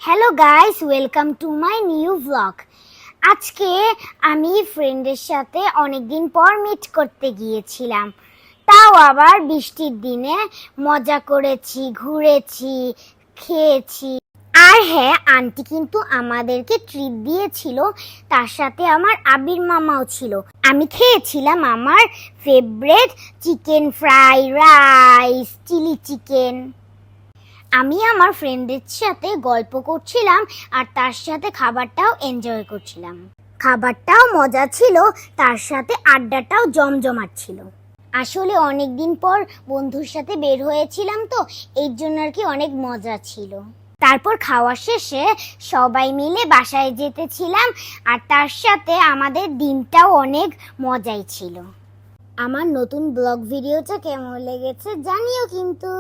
Hello guys, welcome to my new blog. আজকে আমি ফ্রেন্ডের সাথে অনেকদিন পর মিট করতে গিয়েছিলাম, তাও আবার বৃষ্টির দিনে। মজা করেছি, ঘুরেছি, খেয়েছি। আর হ্যাঁ, আন্টি কিন্তু আমাদেরকে ট্রিট দিয়েছিল, তার সাথে আমার আবির মামাও ছিল। আমি খেয়েছিলাম আমার favourite chicken fry rice, chilli chicken. আমি আমার ফ্রেন্ডের সাথে গল্প করছিলাম আর তার সাথে খাবারটাও এনজয় করছিলাম। খাবারটাও মজা ছিল, তার সাথে আড্ডাটাও জমজমাট ছিল। আসলে অনেকদিন পর বন্ধুর সাথে বের হয়েছিলাম, তো এর জন্য আর কি অনেক মজা ছিল। তারপর খাওয়া শেষে সবাই মিলে বাসায় যেতেছিলাম, আর তার সাথে আমাদের দিনটাও অনেক মজাই ছিল। আমার নতুন ব্লগ ভিডিওটা কেমন লেগেছে জানিও কিন্তু।